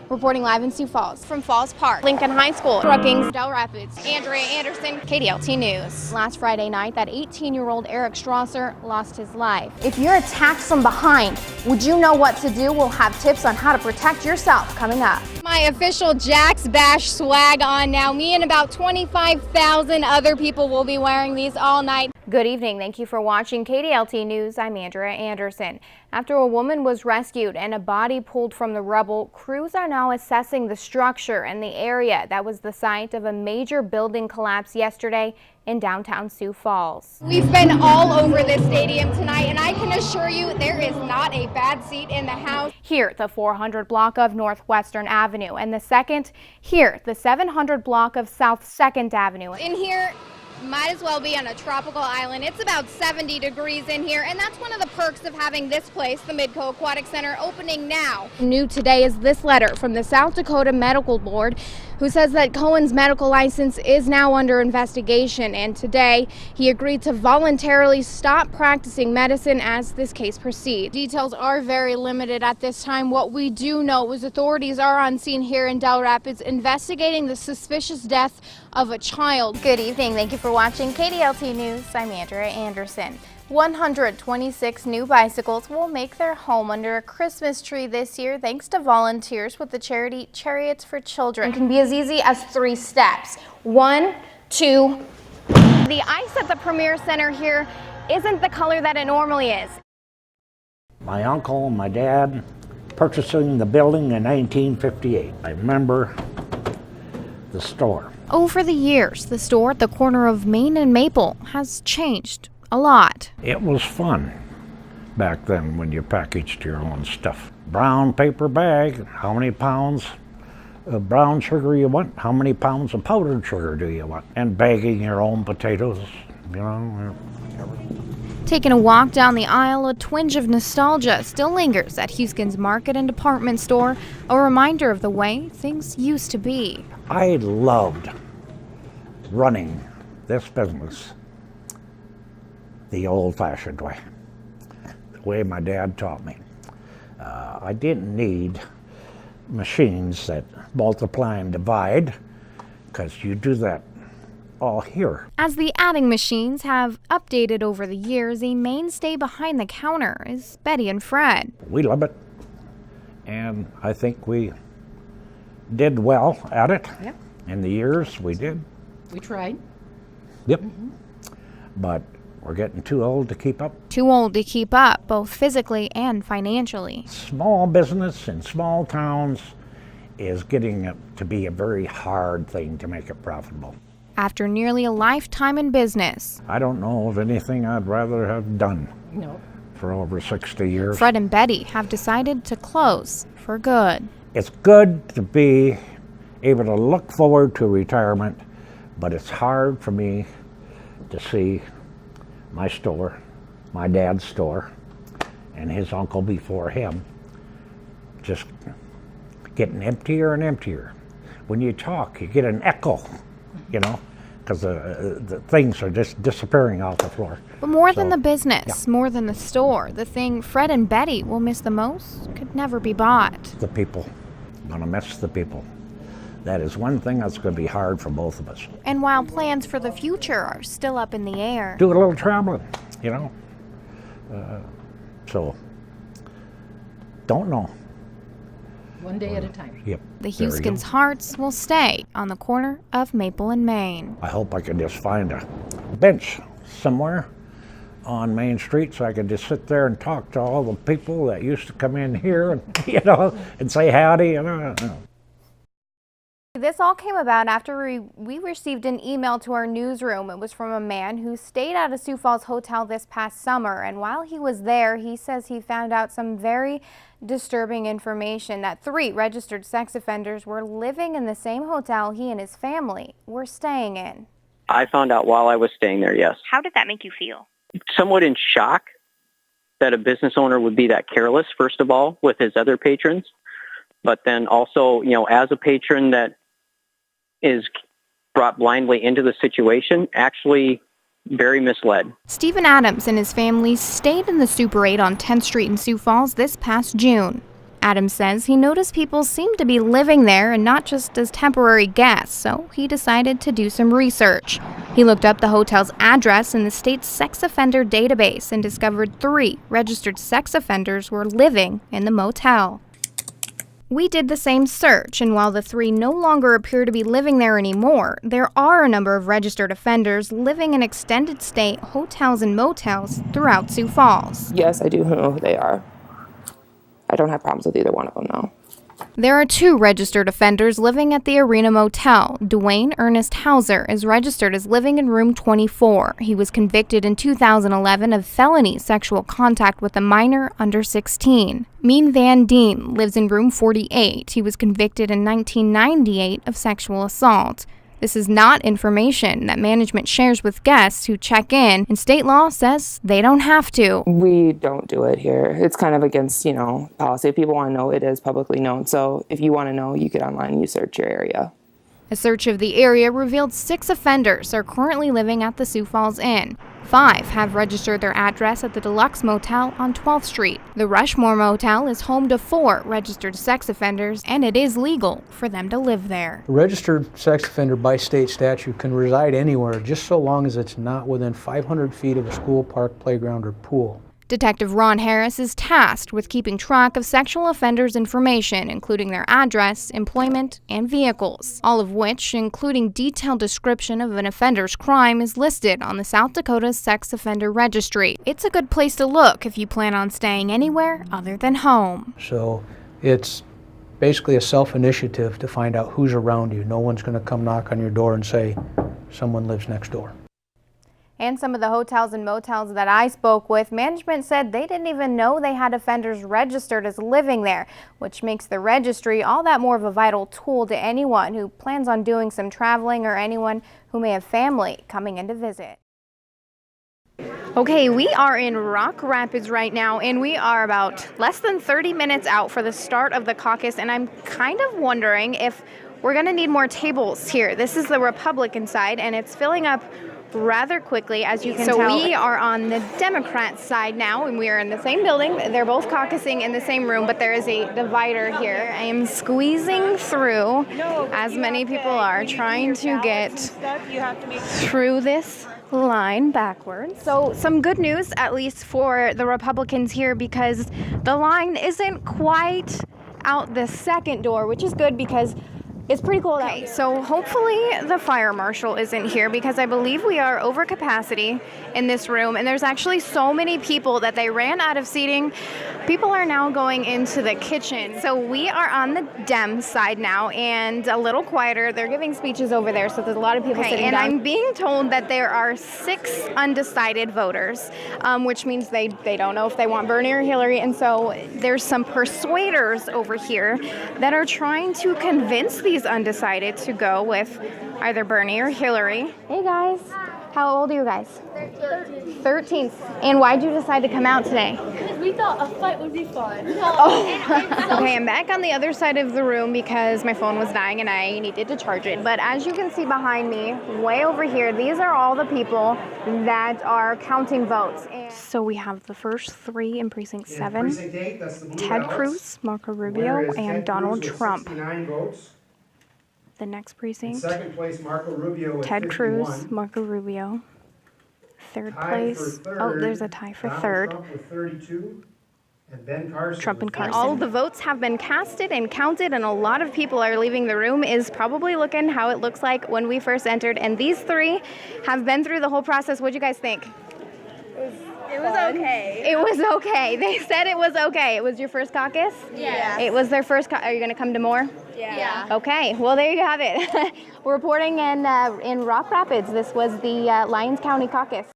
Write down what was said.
Reporting live in Sioux Falls from Falls Park, Lincoln High School, Brookings, Del Rapids, Anndrea Anderson, KDLT News. Last Friday night, that 18-year-old Eric Strasser lost his life. If you're attacked from behind, would you know what to do? We'll have tips on how to protect yourself coming up. My official Jack's Bash swag on now. Me and about 25,000 other people will be wearing these all night. Good evening. Thank you for watching KDLT News. I'm Anndrea Anderson. After a woman was rescued and a body pulled from the rubble, crews are now assessing the structure and the area that was the site of a major building collapse yesterday in downtown Sioux Falls. We've been all over this stadium tonight, and I can assure you there is not a bad seat in the house. Here, the 400 block of Northwestern Avenue, and the second, here, the 700 block of South 2nd Avenue. In here, might as well be on a tropical island. It's about 70 degrees in here, and that's one of the perks of having this place, the Midco Aquatic Center, opening now. New today is this letter from the South Dakota Medical Board, who says that Cohen's medical license is now under investigation, and today he agreed to voluntarily stop practicing medicine as this case proceeds. Details are very limited at this time. What we do know is authorities are on scene here in Del Rapids investigating the suspicious death of a child. Good evening. Thank you for watching KDLT News. I'm Anndrea Anderson. 126 new bicycles will make their home under a Christmas tree this year thanks to volunteers with the charity Chariots for Children. It can be as easy as 3 steps. 1, 2. The ice at the Premier Center here isn't the color that it normally is. My uncle and my dad purchasing the building in 1958. I remember the store. Over the years, the store at the corner of Main and Maple has changed a lot. It was fun back then when you packaged your own stuff. Brown paper bag, how many pounds of brown sugar you want, how many pounds of powdered sugar do you want, and bagging your own potatoes, you know. Taking a walk down the aisle, a twinge of nostalgia still lingers at Houston's Market and Department Store, a reminder of the way things used to be. I loved running this business the old-fashioned way, the way my dad taught me. I didn't need machines that multiply and divide, because you do that all here. As the adding machines have updated over the years, a mainstay behind the counter is Betty and Fred. We love it, and I think we did well at it. Yep. In the years we did. We tried. Yep. But we're getting too old to keep up. Too old to keep up, both physically and financially. Small business in small towns is getting to be a very hard thing to make it profitable. After nearly a lifetime in business, I don't know of anything I'd rather have done. No. For over 60 years. Fred and Betty have decided to close for good. It's good to be able to look forward to retirement, but it's hard for me to see my store, my dad's store, and his uncle before him, just getting emptier and emptier. When you talk, you get an echo, you know, because the things are just disappearing off the floor. But more than the business, more than the store, the thing Fred and Betty will miss the most could never be bought. The people. I'm gonna miss the people. That is one thing that's going to be hard for both of us. And while plans for the future are still up in the air. Do a little traveling, you know. So, don't know. One day at a time. Yep. The Houston's hearts will stay on the corner of Maple and Main. I hope I can just find a bench somewhere on Main Street so I can just sit there and talk to all the people that used to come in here and, you know, and say howdy, you know. This all came about after we received an email to our newsroom. It was from a man who stayed at a Sioux Falls hotel this past summer, and while he was there, he says he found out some very disturbing information that 3 registered sex offenders were living in the same hotel he and his family were staying in. I found out while I was staying there, yes. How did that make you feel? Somewhat in shock that a business owner would be that careless, first of all, with his other patrons, but then also, you know, as a patron that is brought blindly into the situation, actually very misled. Stephen Adams and his family stayed in the Super 8 on 10th Street in Sioux Falls this past June. Adam says he noticed people seemed to be living there and not just as temporary guests, so he decided to do some research. He looked up the hotel's address in the state's sex offender database and discovered 3 registered sex offenders were living in the motel. We did the same search, and while the 3 no longer appear to be living there anymore, there are a number of registered offenders living in extended stay hotels and motels throughout Sioux Falls. Yes, I do know who they are. I don't have problems with either one of them, no. There are 2 registered offenders living at the Arena Motel. Dwayne Ernest Hauser is registered as living in room 24. He was convicted in 2011 of felony sexual contact with a minor under 16. Mean Van Deen lives in room 48. He was convicted in 1998 of sexual assault. This is not information that management shares with guests who check in, and state law says they don't have to. We don't do it here. It's kind of against, policy. If people want to know, it is publicly known. So if you want to know, you get online and you search your area. A search of the area revealed 6 offenders are currently living at the Sioux Falls Inn. 5 have registered their address at the Deluxe Motel on 12th Street. The Rushmore Motel is home to 4 registered sex offenders, and it is legal for them to live there. A registered sex offender by state statute can reside anywhere just so long as it's not within 500 feet of a school, park, playground, or pool. Detective Ron Harris is tasked with keeping track of sexual offenders' information, including their address, employment, and vehicles, all of which, including detailed description of an offender's crime, is listed on the South Dakota Sex Offender Registry. It's a good place to look if you plan on staying anywhere other than home. So it's basically a self-initiative to find out who's around you. No one's going to come knock on your door and say, someone lives next door. And some of the hotels and motels that I spoke with, management said they didn't even know they had offenders registered as living there, which makes the registry all that more of a vital tool to anyone who plans on doing some traveling or anyone who may have family coming in to visit. Okay, we are in Rock Rapids right now, and we are about less than 30 minutes out for the start of the caucus, and I'm kind of wondering if we're going to need more tables here. This is the Republican side, and it's filling up rather quickly, as you can tell. So we are on the Democrat side now, and we are in the same building. They're both caucusing in the same room, but there is a divider here. I am squeezing through, as many people are, trying to get through this line backwards. So some good news, at least for the Republicans here, because the line isn't quite out the second door, which is good because it's pretty cold out here. So hopefully the fire marshal isn't here, because I believe we are over capacity in this room, and there's actually so many people that they ran out of seating. People are now going into the kitchen. So we are on the Dem side now, and a little quieter. They're giving speeches over there, so there's a lot of people sitting down. And I'm being told that there are 6 undecided voters, which means they don't know if they want Bernie or Hillary, and so there's some persuaders over here that are trying to convince these undecided to go with either Bernie or Hillary. Hey guys, how old are you guys? 13. And why'd you decide to come out today? Because we thought a fight would be fun. Okay, I'm back on the other side of the room because my phone was dying and I needed to charge it. But as you can see behind me, way over here, these are all the people that are counting votes. And so we have the first 3 in Precinct 7, Ted Cruz, Marco Rubio, and Donald Trump. Votes. The next precinct, In second place, Marco Rubio with Ted 51. Cruz, Marco Rubio. Third Tie place, for third, oh, there's a tie for Donald third. Trump with 32, and Ben Carson. Trump and with Carson. 40. All of the votes have been casted and counted, and a lot of people are leaving the room. Is probably looking how it looks like when we first entered. And these 3 have been through the whole process. What'd you guys think? It was okay. It was okay. They said it was okay. It was your first caucus? Yeah. It was their first Are you going to come to more? Yeah. Okay, well, there you have it. We're reporting in Rock Rapids. This was the Lyons County caucus.